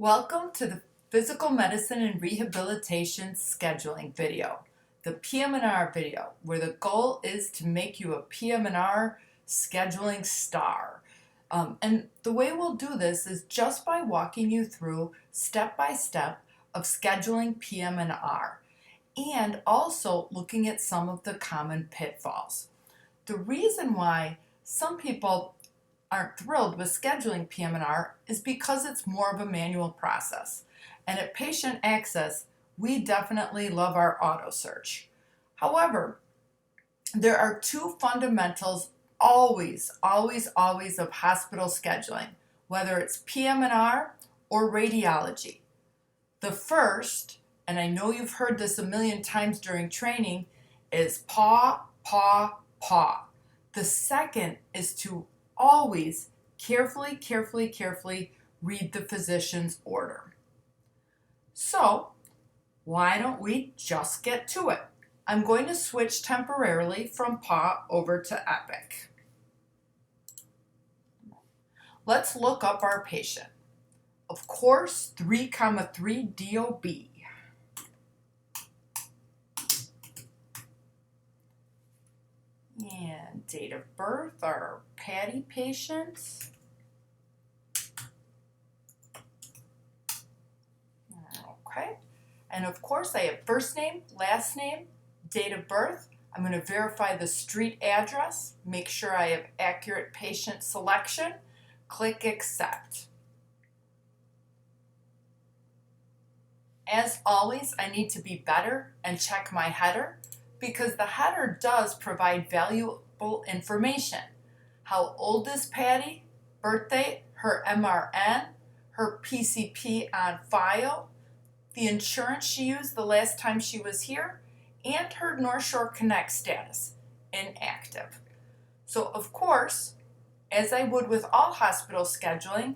Welcome to the Physical Medicine and Rehabilitation Scheduling video, the PM&R video, where the goal is to make you a PM&R scheduling star. And the way we'll do this is just by walking you through step by step of scheduling PM&R and also looking at some of the common pitfalls. The reason why some people aren't thrilled with scheduling PM&R is because it's more of a manual process. And at Patient Access, we definitely love our auto search. However, there are two fundamentals always of hospital scheduling, whether it's PM&R or radiology. The first, and I know you've heard this a million times during training, is PAW. The second is to always carefully read the physician's order. So, why don't we just get to it? I'm going to switch temporarily from PAW over to Epic. Let's look up our patient. Of course, 3,3 DOB. And date of birth, our Patty patients. Okay. And of course, I have first name, last name, date of birth. I'm going to verify the street address, make sure I have accurate patient selection. Click accept. As always, I need to be better and check my header, because the header does provide valuable information. How old is Patty, birthday, her MRN, her PCP on file, the insurance she used the last time she was here, and her North Shore Connect status, inactive. So of course, as I would with all hospital scheduling,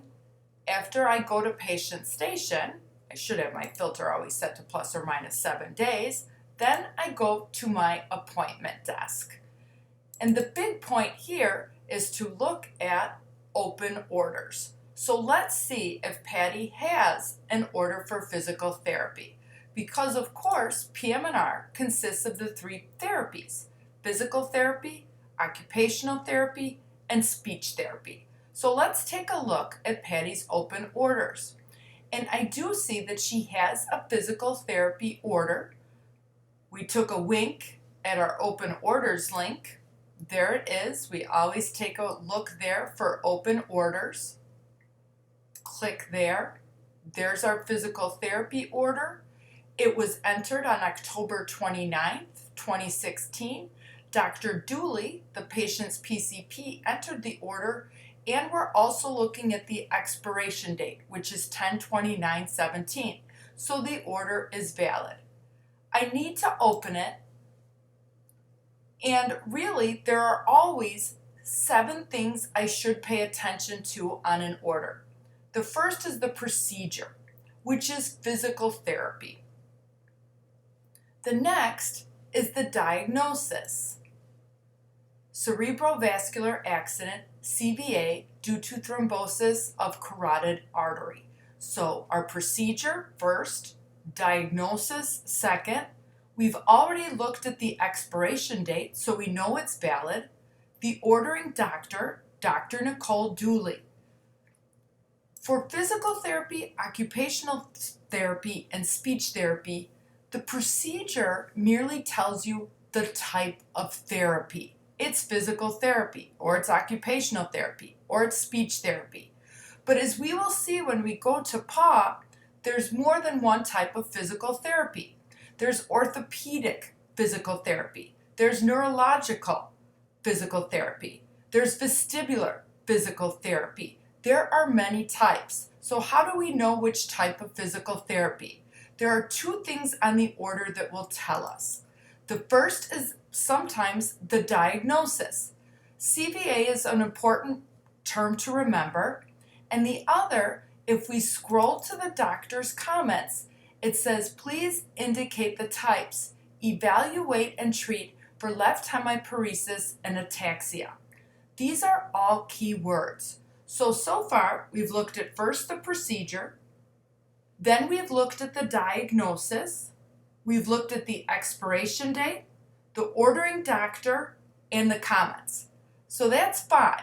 after I go to patient station, I should have my filter always set to plus or minus 7 days, then I go to my appointment desk. And the big point here is to look at open orders. So let's see if Patty has an order for physical therapy. Because of course, PM&R consists of the 3 therapies: physical therapy, occupational therapy, and speech therapy. So let's take a look at Patty's open orders. And I do see that she has a physical therapy order. We took a wink at our open orders link. There it is. We always take a look there for open orders. Click there. There's our physical therapy order. It was entered on October 29th, 2016. Dr. Dooley, the patient's PCP, entered the order, and we're also looking at the expiration date, which is 10/29/17. So the order is valid. I need to open it, and really there are always 7 things I should pay attention to on an order. The first is the procedure, which is physical therapy. The next is the diagnosis: cerebrovascular accident, CVA, due to thrombosis of carotid artery. So our procedure first, diagnosis second. We've already looked at the expiration date, so we know it's valid. The ordering doctor, Dr. Nicole Dooley. For physical therapy, occupational therapy, and speech therapy, the procedure merely tells you the type of therapy. It's physical therapy, or it's occupational therapy, or it's speech therapy. But as we will see when we go to PAW, there's more than one type of physical therapy. There's orthopedic physical therapy. There's neurological physical therapy. There's vestibular physical therapy. There are many types. So how do we know which type of physical therapy? There are 2 things on the order that will tell us. The first is sometimes the diagnosis. CVA is an important term to remember. And the other, if we scroll to the doctor's comments, it says, please indicate the types, evaluate and treat for left hemiparesis and ataxia. These are all key words. So far, we've looked at first the procedure, Then we've looked at the diagnosis, we've looked at the expiration date, the ordering doctor, and the comments. So that's 5.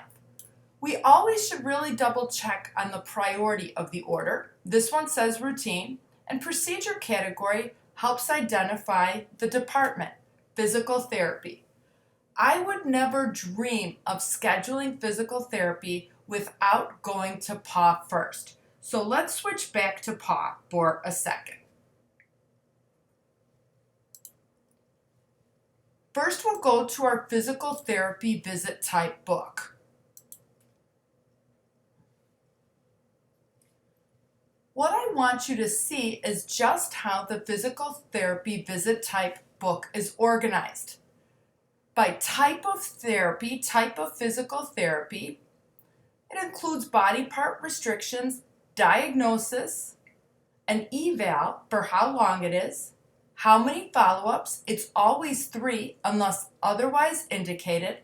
We always should really double check on the priority of the order. This one says routine, and procedure category helps identify the department, physical therapy. I would never dream of scheduling physical therapy without going to PAW first. So let's switch back to PAW for a second. First, we'll go to our physical therapy visit type book. What I want you to see is just how the physical therapy visit type book is organized. By type of therapy, type of physical therapy, it includes body part restrictions, diagnosis, an eval for how long it is, how many follow-ups, it's always 3 unless otherwise indicated,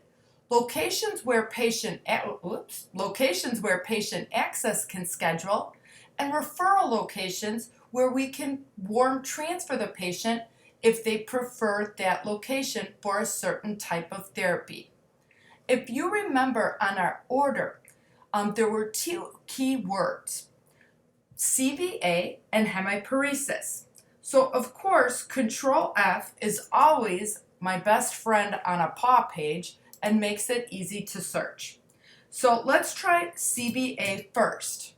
locations where patient access can schedule, and referral locations where we can warm transfer the patient if they prefer that location for a certain type of therapy. If you remember on our order, there were 2 key words, CVA and hemiparesis. So of course, Control F is always my best friend on a PAW page and makes it easy to search. So let's try CVA first.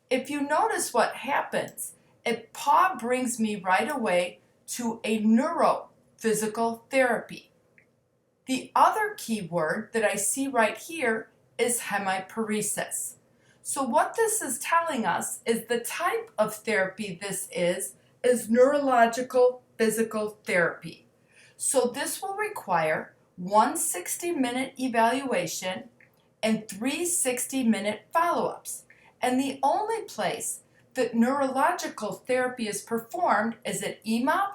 If you notice what happens, PAW brings me right away to a neurophysical therapy. The other key word that I see right here is hemiparesis. So what this is telling us is the type of therapy this is neurological physical therapy. So this will require 1 60-minute evaluation and 3 60-minute follow-ups. And the only place that neurological therapy is performed is at EMOP,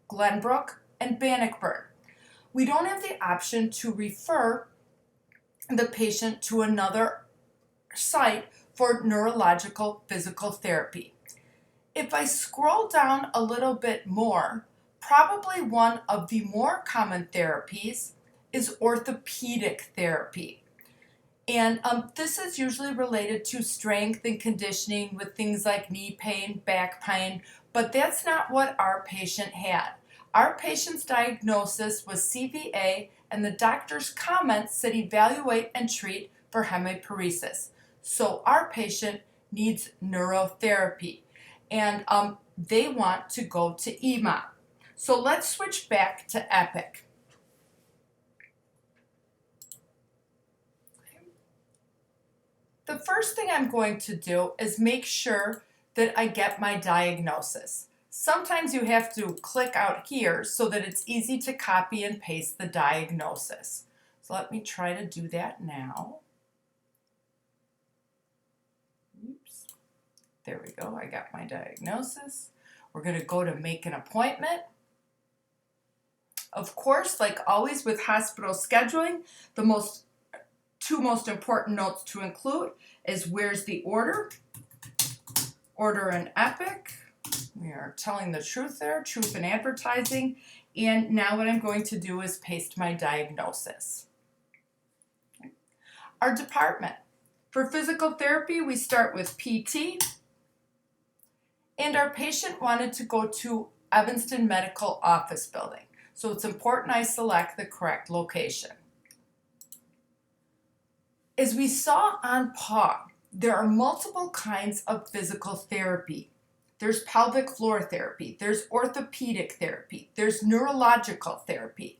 Glenbrook, and Bannockburn. We don't have the option to refer the patient to another site for neurological physical therapy. If I scroll down a little bit more, probably one of the more common therapies is orthopedic therapy. And this is usually related to strength and conditioning with things like knee pain, back pain, but that's not what our patient had. Our patient's diagnosis was CVA, and the doctor's comments said evaluate and treat for hemiparesis. So our patient needs neurotherapy, and they want to go to EMOP. So let's switch back to EPIC. The first thing I'm going to do is make sure that I get my diagnosis. Sometimes you have to click out here so that it's easy to copy and paste the diagnosis. So let me try to do that now. Oops. There we go, I got my diagnosis. We're going to go to make an appointment. Of course, like always with hospital scheduling, the two most important notes to include is where's the order in EPIC. We are telling the truth there, truth in advertising. And now what I'm going to do is paste my diagnosis. Our department. For physical therapy, we start with PT. And our patient wanted to go to Evanston Medical Office Building. So it's important I select the correct location. As we saw on PAW, there are multiple kinds of physical therapy. There's pelvic floor therapy, there's orthopedic therapy, there's neurological therapy.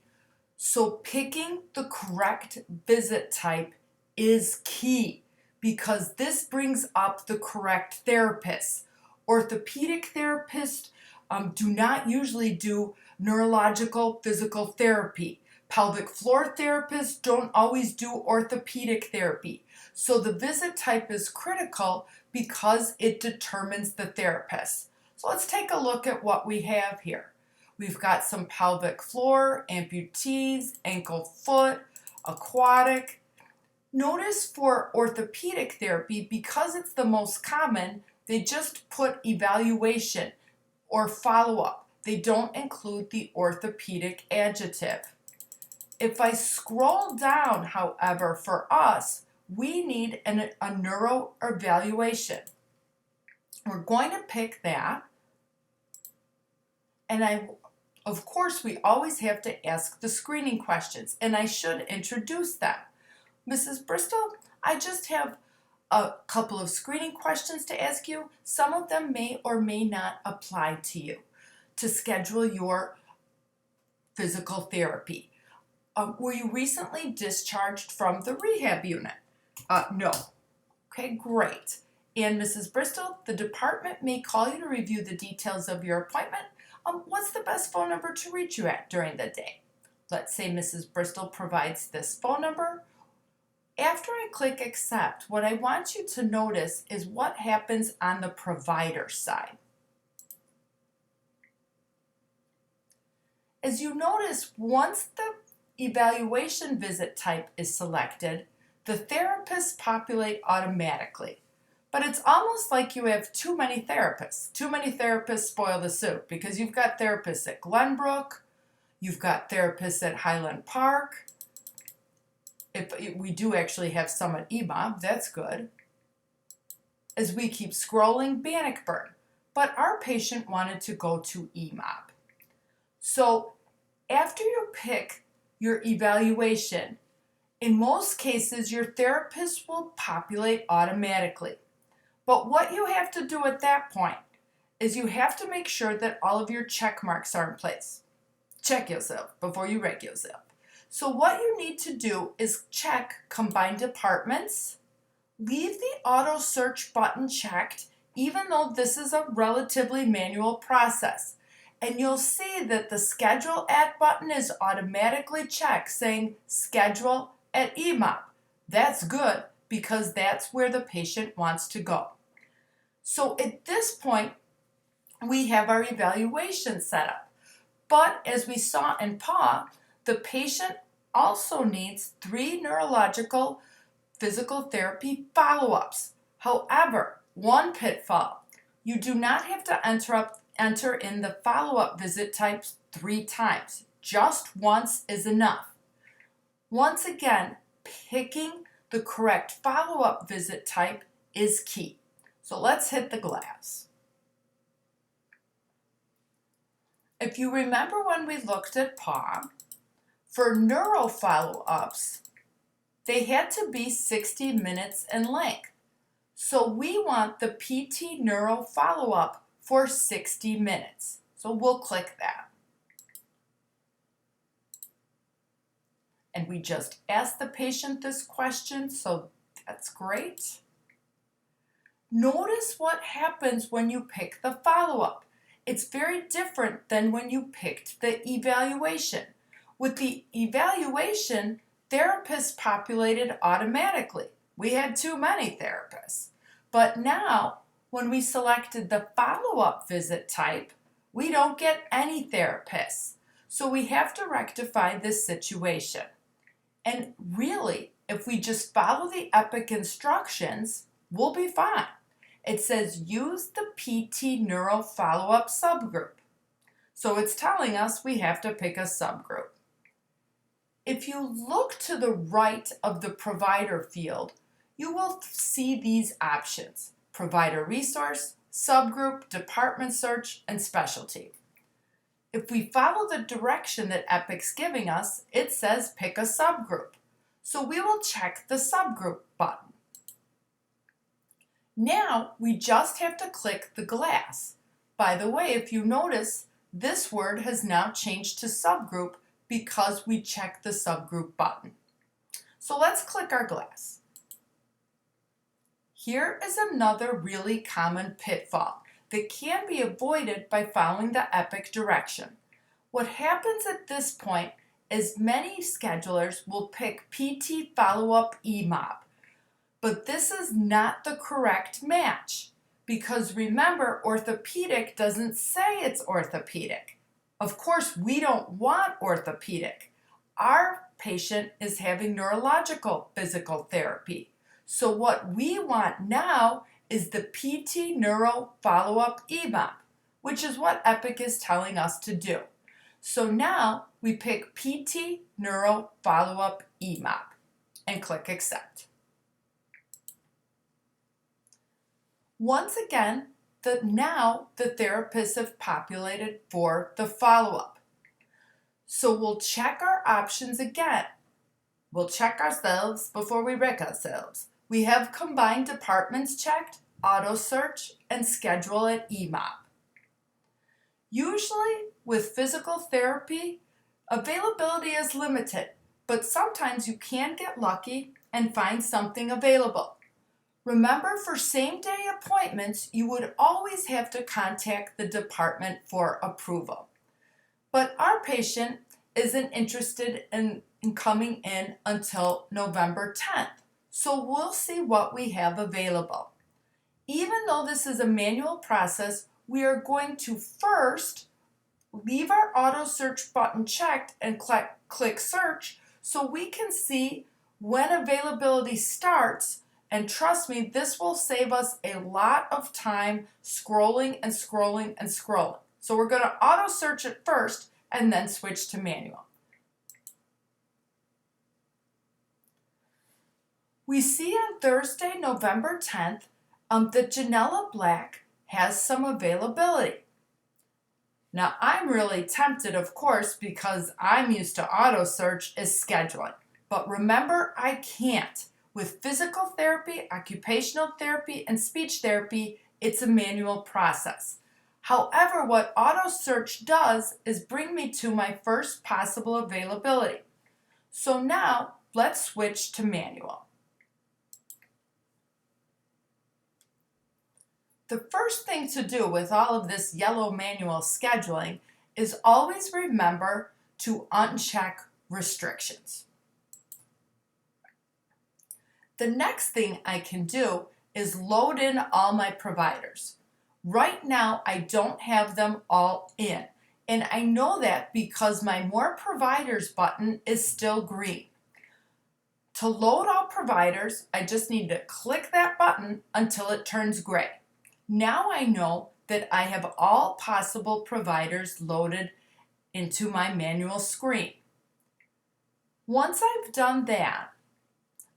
So picking the correct visit type is key because this brings up the correct therapist. Orthopedic therapists do not usually do neurological physical therapy. Pelvic floor therapists don't always do orthopedic therapy. So the visit type is critical because it determines the therapist. So let's take a look at what we have here. We've got some pelvic floor, amputees, ankle foot, aquatic. Notice for orthopedic therapy, because it's the most common, They just put evaluation or follow-up. They don't include the orthopedic adjective. If I scroll down, however, for us, we need a neuro evaluation. We're going to pick that. And of course, we always have to ask the screening questions, and I should introduce them. Mrs. Bristol, I just have a couple of screening questions to ask you. Some of them may or may not apply to you to schedule your physical therapy. Were you recently discharged from the rehab unit? No. Okay, great. And Mrs. Bristol, the department may call you to review the details of your appointment. What's the best phone number to reach you at during the day? Let's say Mrs. Bristol provides this phone number. After I click accept, what I want you to notice is what happens on the provider side. As you notice, once the evaluation visit type is selected, the therapists populate automatically. But it's almost like you have too many therapists. Too many therapists spoil the soup because you've got therapists at Glenbrook, you've got therapists at Highland Park. We do actually have some at EMOB, that's good. As we keep scrolling, Bannockburn, but our patient wanted to go to EMOB. So after you pick your evaluation, in most cases, your therapist will populate automatically. But what you have to do at that point is you have to make sure that all of your check marks are in place. Check yourself before you wreck yourself. So what you need to do is check combined departments, leave the auto search button checked, even though this is a relatively manual process. And you'll see that the schedule at button is automatically checked saying schedule at EMOB. That's good because that's where the patient wants to go. So at this point, we have our evaluation set up. But as we saw in PAW, the patient also needs 3 neurological physical therapy follow-ups. However, one pitfall, you do not have to enter in the follow-up visit types 3 times. Just once is enough. Once again, picking the correct follow-up visit type is key. So let's hit the glass. If you remember when we looked at PAW, for neuro follow-ups, they had to be 60 minutes in length. So we want the PT neuro follow-up for 60 minutes. So we'll click that. And we just asked the patient this question, so that's great. Notice what happens when you pick the follow-up. It's very different than when you picked the evaluation. With the evaluation, therapists populated automatically. We had too many therapists. But now, when we selected the follow-up visit type, we don't get any therapists. So we have to rectify this situation. And really, if we just follow the EPIC instructions, we'll be fine. It says use the PT Neuro follow-up subgroup. So it's telling us we have to pick a subgroup. If you look to the right of the provider field, you will see these options: provider resource, subgroup, department search, and specialty. If we follow the direction that EPIC's giving us, it says pick a subgroup. So we will check the subgroup button. Now we just have to click the glass. By the way, if you notice, this word has now changed to subgroup because we checked the subgroup button. So let's click our glass. Here is another really common pitfall that can be avoided by following the EPIC direction. What happens at this point is many schedulers will pick PT follow-up EMOB, but this is not the correct match because remember, orthopedic doesn't say it's orthopedic. Of course, we don't want orthopedic. Our patient is having neurological physical therapy. So what we want now is the PT Neuro Follow-Up EMOP, which is what Epic is telling us to do. So now we pick PT Neuro Follow-Up EMOP and click Accept. Once again, now the therapists have populated for the follow-up. So we'll check our options again. We'll check ourselves before we wreck ourselves. We have combined departments checked, auto search, and schedule at EMOP. Usually with physical therapy, availability is limited, but sometimes you can get lucky and find something available. Remember, for same-day appointments, you would always have to contact the department for approval. But our patient isn't interested in coming in until November 10th, so we'll see what we have available. Even though this is a manual process, we are going to first leave our auto search button checked and click search so we can see when availability starts. And trust me, this will save us a lot of time scrolling and scrolling and scrolling. So we're going to auto search it first and then switch to manual. We see on Thursday, November 10th, that Janella Black has some availability. Now, I'm really tempted, of course, because I'm used to auto search, is scheduling. But remember, I can't. With physical therapy, occupational therapy, and speech therapy, it's a manual process. However, what auto search does is bring me to my first possible availability. So now, let's switch to manual. The first thing to do with all of this yellow manual scheduling is always remember to uncheck restrictions. The next thing I can do is load in all my providers. Right now, I don't have them all in, and I know that because my More Providers button is still green. To load all providers, I just need to click that button until it turns gray. Now I know that I have all possible providers loaded into my manual screen. Once I've done that,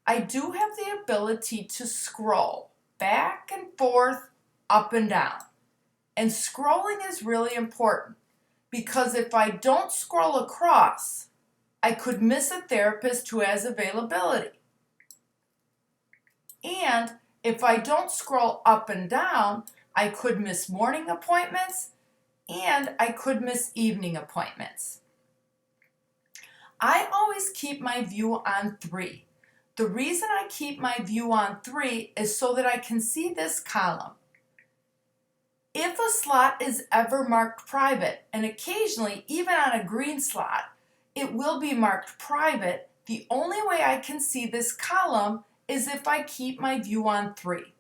I do have the ability to scroll back and forth, up and down. And scrolling is really important because if I don't scroll across, I could miss a therapist who has availability. And if I don't scroll up and down, I could miss morning appointments and I could miss evening appointments. I always keep my view on 3. The reason I keep my view on 3 is so that I can see this column. If a slot is ever marked private, and occasionally even on a green slot, it will be marked private, the only way I can see this column is if I keep my view on 3.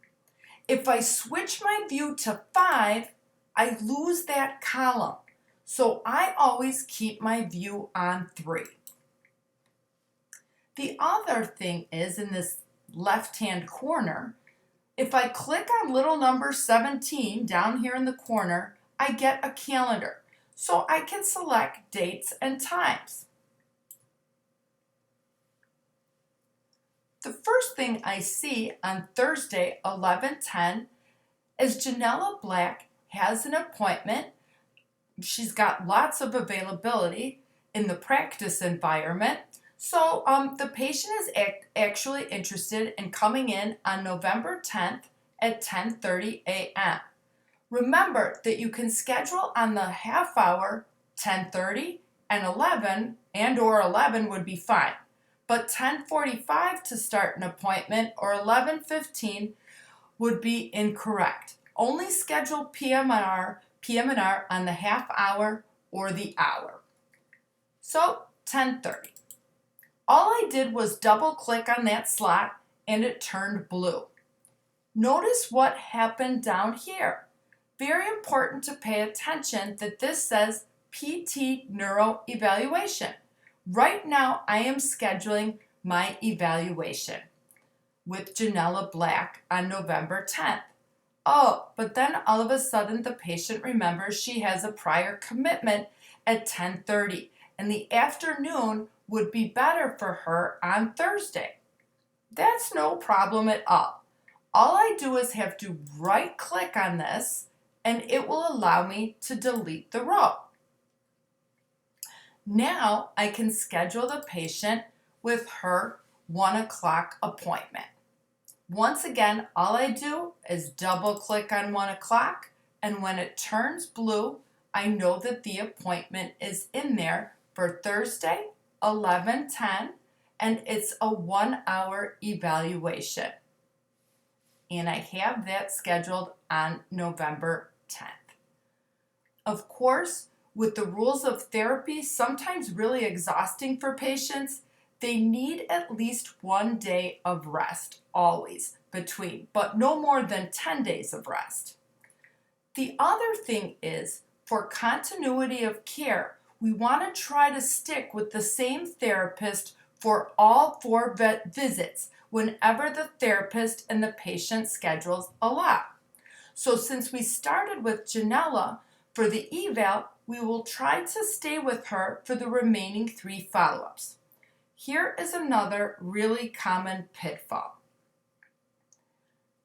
If I switch my view to 5, I lose that column. So I always keep my view on 3. The other thing is in this left-hand corner, if I click on little number 17 down here in the corner, I get a calendar. So I can select dates and times. The first thing I see on Thursday, 11/10, is Janella Black has an appointment. She's got lots of availability in the practice environment. So the patient is actually interested in coming in on November 10th at 10:30 a.m. Remember that you can schedule on the half hour, 10:30 and 11, and or 11 would be fine. But 10:45 to start an appointment or 11:15 would be incorrect. Only schedule PM&R on the half hour or the hour. So 10:30. All I did was double click on that slot and it turned blue. Notice what happened down here. Very important to pay attention that this says PT Neuro Evaluation. Right now I am scheduling my evaluation with Janella Black on November 10th. Oh, but then all of a sudden the patient remembers she has a prior commitment at 10:30 and the afternoon would be better for her on Thursday. That's no problem at all. All I do is have to right click on this and it will allow me to delete the row. Now I can schedule the patient with her 1 o'clock appointment. Once again, all I do is double click on 1 o'clock, and when it turns blue, I know that the appointment is in there for Thursday, 11:10, and it's a 1-hour evaluation. And I have that scheduled on November 10th. Of course, with the rules of therapy sometimes really exhausting for patients, they need at least 1 day of rest always between, but no more than 10 days of rest. The other thing is, for continuity of care, we want to try to stick with the same therapist for all 4 visits whenever the therapist and the patient schedules allow. So since we started with Janella for the eval, we will try to stay with her for the remaining 3 follow-ups. Here is another really common pitfall.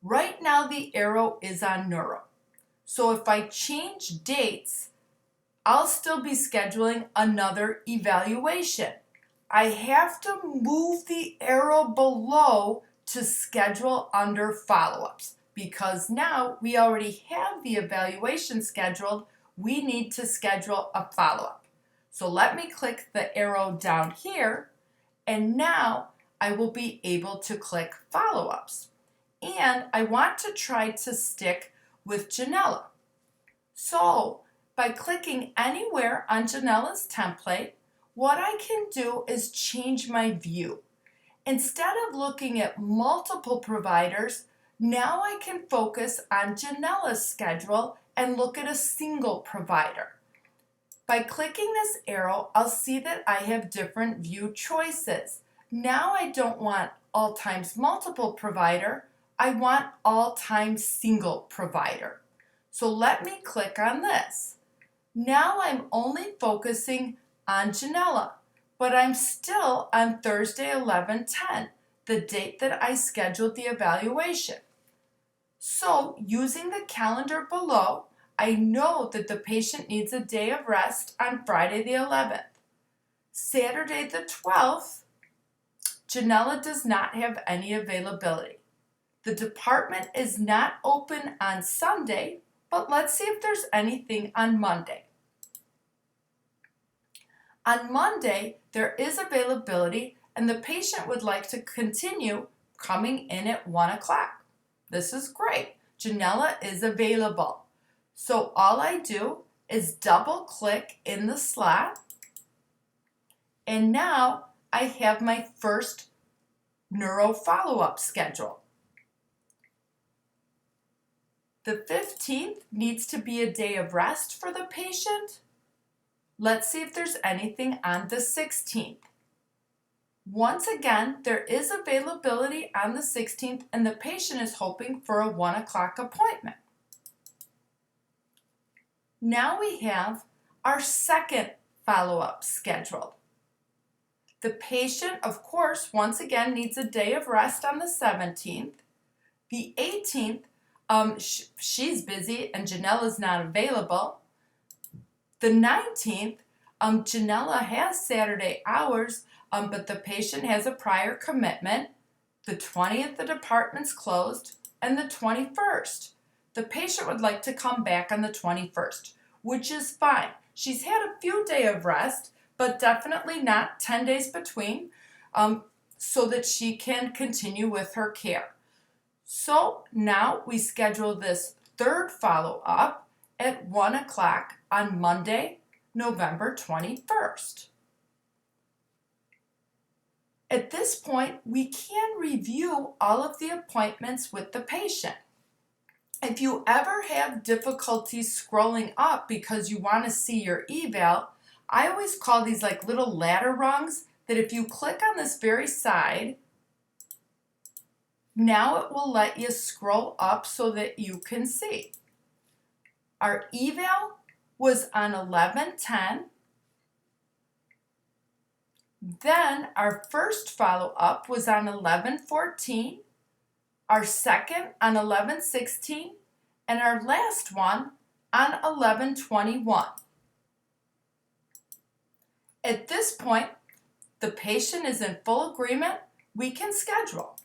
Right now the arrow is on neuro. So if I change dates, I'll still be scheduling another evaluation. I have to move the arrow below to schedule under follow-ups because now we already have the evaluation scheduled. We need to schedule a follow-up. So let me click the arrow down here, and now I will be able to click follow-ups. And I want to try to stick with Janella. So by clicking anywhere on Janella's template, what I can do is change my view. Instead of looking at multiple providers, now I can focus on Janella's schedule and look at a single provider. By clicking this arrow, I'll see that I have different view choices. Now I don't want all times multiple provider, I want all times single provider. So let me click on this. Now I'm only focusing on Janella, but I'm still on Thursday 11:10, the date that I scheduled the evaluation. So using the calendar below, I know that the patient needs a day of rest on Friday the 11th. Saturday the 12th, Janella does not have any availability. The department is not open on Sunday, but let's see if there's anything on Monday. On Monday, there is availability and the patient would like to continue coming in at 1 o'clock. This is great. Janella is available. So all I do is double click in the slot, and now I have my first neuro follow-up schedule. The 15th needs to be a day of rest for the patient. Let's see if there's anything on the 16th. Once again, there is availability on the 16th and the patient is hoping for a 1 o'clock appointment. Now we have our second follow-up scheduled. The patient, of course, once again needs a day of rest on the 17th. The 18th, she's busy and Janella's not available. The 19th, Janella has Saturday hours, but the patient has a prior commitment. The 20th, the department's closed, and the 21st. The patient would like to come back on the 21st, which is fine. She's had a few days of rest, but definitely not 10 days between, so that she can continue with her care. So now we schedule this third follow-up at 1 o'clock on Monday, November 21st. At this point, we can review all of the appointments with the patient. If you ever have difficulties scrolling up because you want to see your eval, I always call these like little ladder rungs that if you click on this very side, Now it will let you scroll up so that you can see. Our eval was on 11:10. Then our first follow-up was on 11:14, our second on 11:16, and our last one on 11:21. At this point, the patient is in full agreement. We can schedule.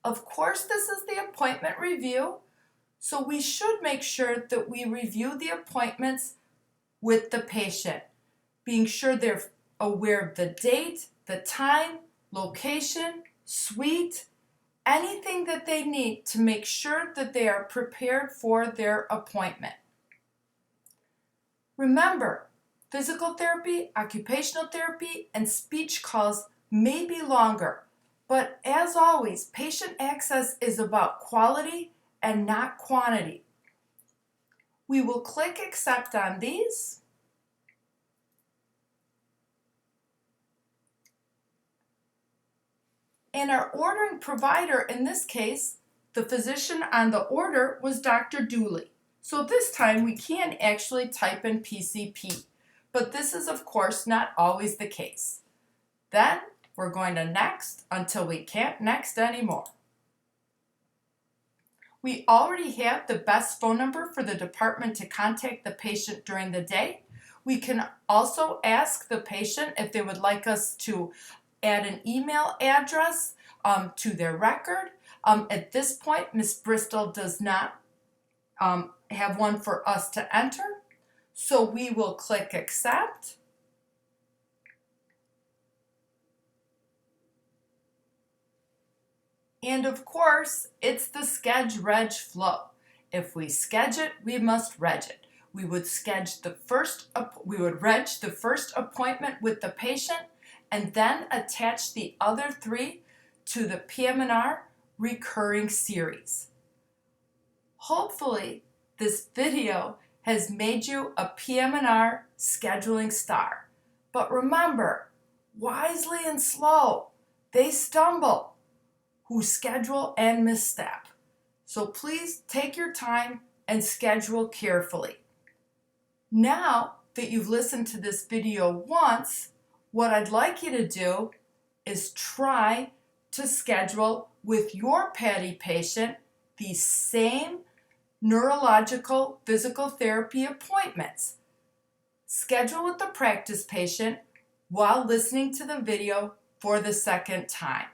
Of course, this is the appointment review, so we should make sure that we review the appointments with the patient, being sure they're aware of the date, the time, location, suite, anything that they need to make sure that they are prepared for their appointment. Remember, physical therapy, occupational therapy, and speech calls may be longer, but as always, patient access is about quality and not quantity. We will click accept on these. And our ordering provider, in this case, the physician on the order was Dr. Dooley. So this time we can actually type in PCP, but this is of course not always the case. Then we're going to next until we can't next anymore. We already have the best phone number for the department to contact the patient during the day. We can also ask the patient if they would like us to add an email address to their record. At this point, Ms. Bristol does not have one for us to enter, so we will click accept. And of course, it's the Schedule Reg flow. If we schedule it, we must reg it. We would reg the first appointment with the patient and then attach the other 3 to the PM&R recurring series. Hopefully, this video has made you a PM&R scheduling star. But remember, wisely and slow, they stumble who schedule and misstep. So please take your time and schedule carefully. Now that you've listened to this video once, what I'd like you to do is try to schedule with your PATI patient these same neurological physical therapy appointments. Schedule with the practice patient while listening to the video for the second time.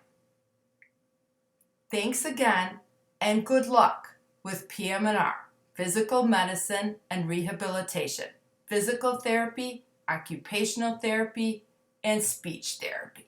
Thanks again, and good luck with PM&R, Physical Medicine and Rehabilitation, Physical Therapy, Occupational Therapy, and Speech Therapy.